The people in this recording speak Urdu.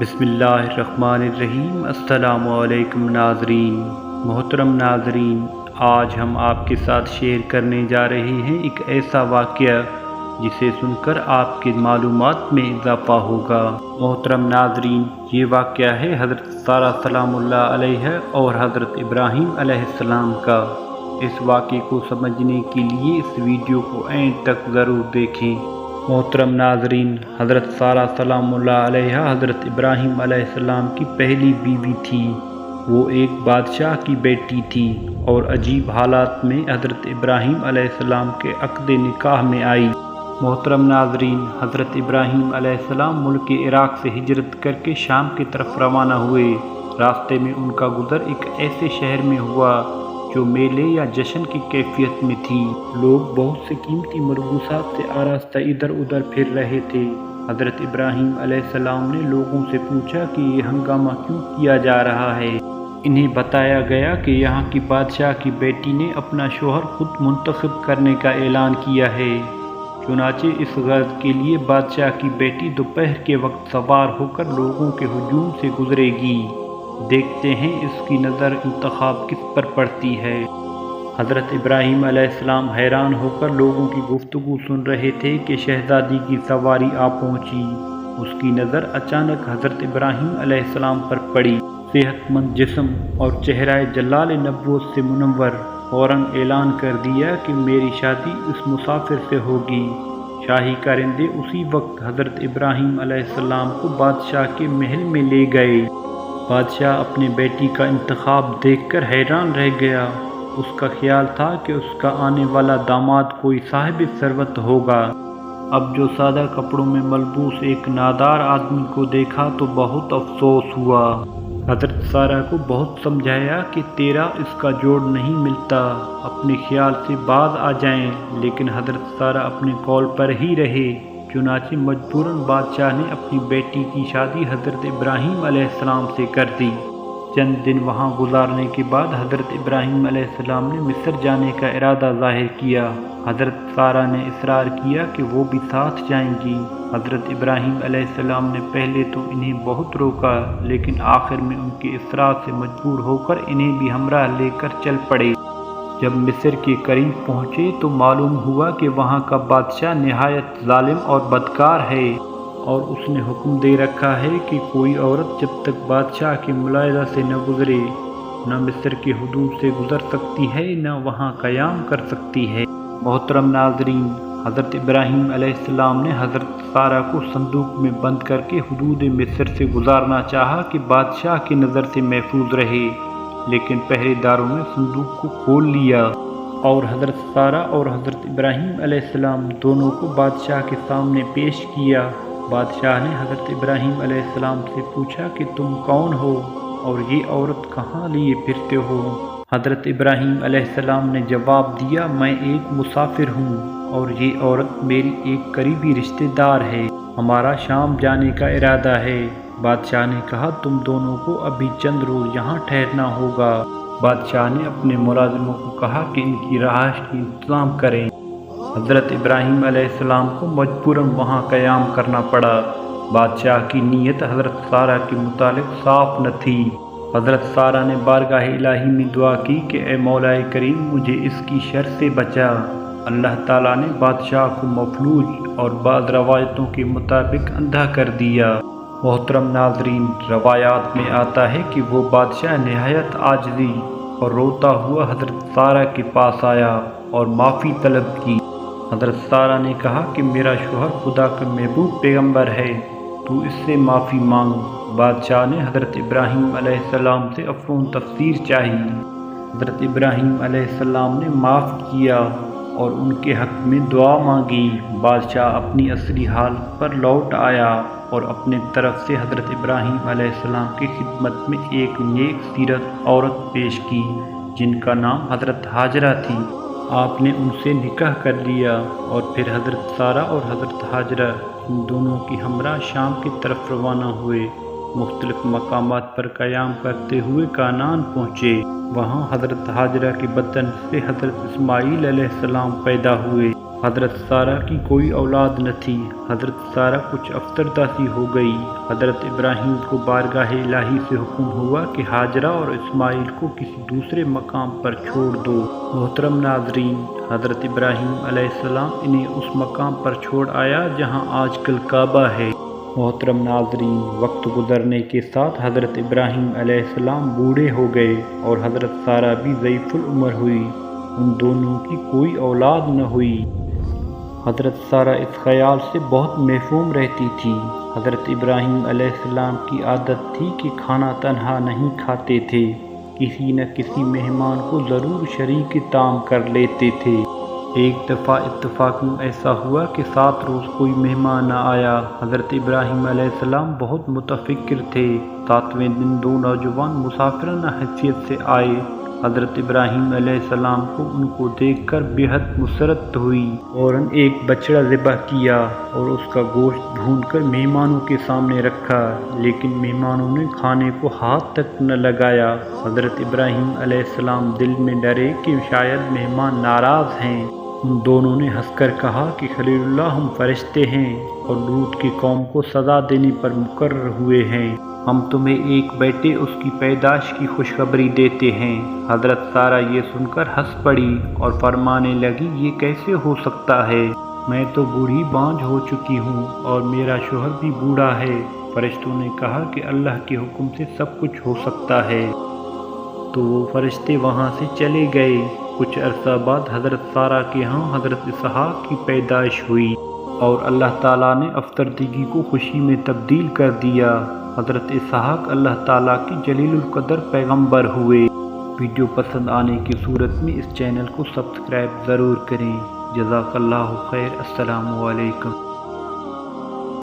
بسم اللہ الرحمن الرحیم۔ السلام علیکم ناظرین۔ محترم ناظرین، آج ہم آپ کے ساتھ شیئر کرنے جا رہے ہیں ایک ایسا واقعہ جسے سن کر آپ کے معلومات میں اضافہ ہوگا۔ محترم ناظرین، یہ واقعہ ہے حضرت سارہ سلام اللہ علیہ اور حضرت ابراہیم علیہ السلام کا۔ اس واقعے کو سمجھنے کے لیے اس ویڈیو کو اینڈ تک ضرور دیکھیں۔ محترم ناظرین، حضرت سارہ سلام اللہ علیہ حضرت ابراہیم علیہ السلام کی پہلی بیوی تھی۔ وہ ایک بادشاہ کی بیٹی تھی اور عجیب حالات میں حضرت ابراہیم علیہ السلام کے عقد نکاح میں آئی۔ محترم ناظرین، حضرت ابراہیم علیہ السلام ملک عراق سے ہجرت کر کے شام کی طرف روانہ ہوئے۔ راستے میں ان کا گزر ایک ایسے شہر میں ہوا جو میلے یا جشن کی کیفیت میں تھی۔ لوگ بہت سے قیمتی ملبوسات سے آراستہ ادھر ادھر پھر رہے تھے۔ حضرت ابراہیم علیہ السلام نے لوگوں سے پوچھا کہ یہ ہنگامہ کیوں کیا جا رہا ہے۔ انہیں بتایا گیا کہ یہاں کی بادشاہ کی بیٹی نے اپنا شوہر خود منتخب کرنے کا اعلان کیا ہے۔ چنانچہ اس غرض کے لیے بادشاہ کی بیٹی دوپہر کے وقت سوار ہو کر لوگوں کے ہجوم سے گزرے گی۔ دیکھتے ہیں اس کی نظر انتخاب کس پر پڑتی ہے۔ حضرت ابراہیم علیہ السلام حیران ہو کر لوگوں کی گفتگو سن رہے تھے کہ شہزادی کی سواری آ پہنچی۔ اس کی نظر اچانک حضرت ابراہیم علیہ السلام پر پڑی۔ صحت مند جسم اور چہرہ جلال نبوت سے منور، فوراً اعلان کر دیا کہ میری شادی اس مسافر سے ہوگی۔ شاہی کارندے اسی وقت حضرت ابراہیم علیہ السلام کو بادشاہ کے محل میں لے گئے۔ بادشاہ اپنے بیٹی کا انتخاب دیکھ کر حیران رہ گیا۔ اس کا خیال تھا کہ اس کا آنے والا داماد کوئی صاحب ثروت ہوگا۔ اب جو سادہ کپڑوں میں ملبوس ایک نادار آدمی کو دیکھا تو بہت افسوس ہوا۔ حضرت سارہ کو بہت سمجھایا کہ تیرا اس کا جوڑ نہیں ملتا، اپنے خیال سے باز آ جائیں، لیکن حضرت سارہ اپنے قول پر ہی رہے۔ چنانچہ مجبوراً بادشاہ نے اپنی بیٹی کی شادی حضرت ابراہیم علیہ السلام سے کر دی۔ چند دن وہاں گزارنے کے بعد حضرت ابراہیم علیہ السلام نے مصر جانے کا ارادہ ظاہر کیا۔ حضرت سارہ نے اصرار کیا کہ وہ بھی ساتھ جائیں گی۔ حضرت ابراہیم علیہ السلام نے پہلے تو انہیں بہت روکا، لیکن آخر میں ان کے اصرار سے مجبور ہو کر انہیں بھی ہمراہ لے کر چل پڑے۔ جب مصر کے قریب پہنچے تو معلوم ہوا کہ وہاں کا بادشاہ نہایت ظالم اور بدکار ہے، اور اس نے حکم دے رکھا ہے کہ کوئی عورت جب تک بادشاہ کے ملاحظہ سے نہ گزرے، نہ مصر کے حدود سے گزر سکتی ہے، نہ وہاں قیام کر سکتی ہے۔ محترم ناظرین، حضرت ابراہیم علیہ السلام نے حضرت سارہ کو صندوق میں بند کر کے حدود مصر سے گزارنا چاہا کہ بادشاہ کی نظر سے محفوظ رہے، لیکن پہرے داروں نے صندوق کو کھول لیا اور حضرت سارہ اور حضرت ابراہیم علیہ السلام دونوں کو بادشاہ کے سامنے پیش کیا۔ بادشاہ نے حضرت ابراہیم علیہ السلام سے پوچھا کہ تم کون ہو اور یہ عورت کہاں لیے پھرتے ہو؟ حضرت ابراہیم علیہ السلام نے جواب دیا، میں ایک مسافر ہوں اور یہ عورت میری ایک قریبی رشتہ دار ہے، ہمارا شام جانے کا ارادہ ہے۔ بادشاہ نے کہا، تم دونوں کو ابھی چند روز یہاں ٹھہرنا ہوگا۔ بادشاہ نے اپنے ملازموں کو کہا کہ ان کی رہائش کا انتظام کریں۔ حضرت ابراہیم علیہ السلام کو مجبوراً وہاں قیام کرنا پڑا۔ بادشاہ کی نیت حضرت سارہ کے متعلق صاف نہ تھی۔ حضرت سارہ نے بارگاہ الہی میں دعا کی کہ اے مولا کریم، مجھے اس کی شر سے بچا۔ اللہ تعالیٰ نے بادشاہ کو مفلوج اور بعض روایتوں کے مطابق اندھا کر دیا۔ محترم ناظرین، روایات میں آتا ہے کہ وہ بادشاہ نہایت عاجزی اور روتا ہوا حضرت سارہ کے پاس آیا اور معافی طلب کی۔ حضرت سارہ نے کہا کہ میرا شوہر خدا کا محبوب پیغمبر ہے، تو اس سے معافی مانگ۔ بادشاہ نے حضرت ابراہیم علیہ السلام سے عفو و تفسیر چاہی۔ حضرت ابراہیم علیہ السلام نے معاف کیا اور ان کے حق میں دعا مانگی۔ بادشاہ اپنی اصلی حالت پر لوٹ آیا اور اپنے طرف سے حضرت ابراہیم علیہ السلام کی خدمت میں ایک نیک سیرت عورت پیش کی جن کا نام حضرت ہاجرہ تھی۔ آپ نے ان سے نکاح کر لیا اور پھر حضرت سارہ اور حضرت ہاجرہ ان دونوں کی ہمراہ شام کی طرف روانہ ہوئے۔ مختلف مقامات پر قیام کرتے ہوئے کانان پہنچے۔ وہاں حضرت ہاجرہ کے بطن سے حضرت اسماعیل علیہ السلام پیدا ہوئے۔ حضرت سارہ کی کوئی اولاد نہ تھی۔ حضرت سارہ کچھ افسردہ سی ہو گئی۔ حضرت ابراہیم کو بارگاہ الہی سے حکم ہوا کہ ہاجرہ اور اسماعیل کو کسی دوسرے مقام پر چھوڑ دو۔ محترم ناظرین، حضرت ابراہیم علیہ السلام انہیں اس مقام پر چھوڑ آیا جہاں آج کل کعبہ ہے۔ محترم ناظرین، وقت گزرنے کے ساتھ حضرت ابراہیم علیہ السلام بوڑھے ہو گئے اور حضرت سارہ بھی ضعیف العمر ہوئی۔ ان دونوں کی کوئی اولاد نہ ہوئی۔ حضرت سارہ اس خیال سے بہت محروم رہتی تھی۔ حضرت ابراہیم علیہ السلام کی عادت تھی کہ کھانا تنہا نہیں کھاتے تھے، کسی نہ کسی مہمان کو ضرور شریک طعام کر لیتے تھے۔ ایک دفعہ اتفاقاً ایسا ہوا کہ 7 روز کوئی مہمان نہ آیا۔ حضرت ابراہیم علیہ السلام بہت متفکر تھے۔ 7ویں دن 2 نوجوان مسافرانہ حیثیت سے آئے۔ حضرت ابراہیم علیہ السلام کو ان کو دیکھ کر بے حد مسرت ہوئی۔ فوراً ایک بچڑا ذبح کیا اور اس کا گوشت بھون کر مہمانوں کے سامنے رکھا، لیکن مہمانوں نے کھانے کو ہاتھ تک نہ لگایا۔ حضرت ابراہیم علیہ السلام دل میں ڈرے کہ شاید مہمان ناراض ہیں۔ ان دونوں نے ہنس کر کہا کہ خلیل اللہ، ہم فرشتے ہیں اور لوط کی قوم کو سزا دینے پر مقرر ہوئے ہیں۔ ہم تمہیں ایک بیٹے اس کی پیدائش کی خوشخبری دیتے ہیں۔ حضرت سارہ یہ سن کر ہنس پڑی اور فرمانے لگی، یہ کیسے ہو سکتا ہے؟ میں تو بوڑھی بانجھ ہو چکی ہوں اور میرا شوہر بھی بوڑھا ہے۔ فرشتوں نے کہا کہ اللہ کے حکم سے سب کچھ ہو سکتا ہے۔ تو وہ فرشتے وہاں سے چلے گئے۔ کچھ عرصہ بعد حضرت سارہ کے ہاں حضرت اسحاق کی پیدائش ہوئی اور اللہ تعالیٰ نے افسردگی کو خوشی میں تبدیل کر دیا۔ حضرت اسحاق اللہ تعالیٰ کی جلیل القدر پیغمبر ہوئے۔ ویڈیو پسند آنے کی صورت میں اس چینل کو سبسکرائب ضرور کریں۔ جزاک اللہ خیر۔ السلام علیکم۔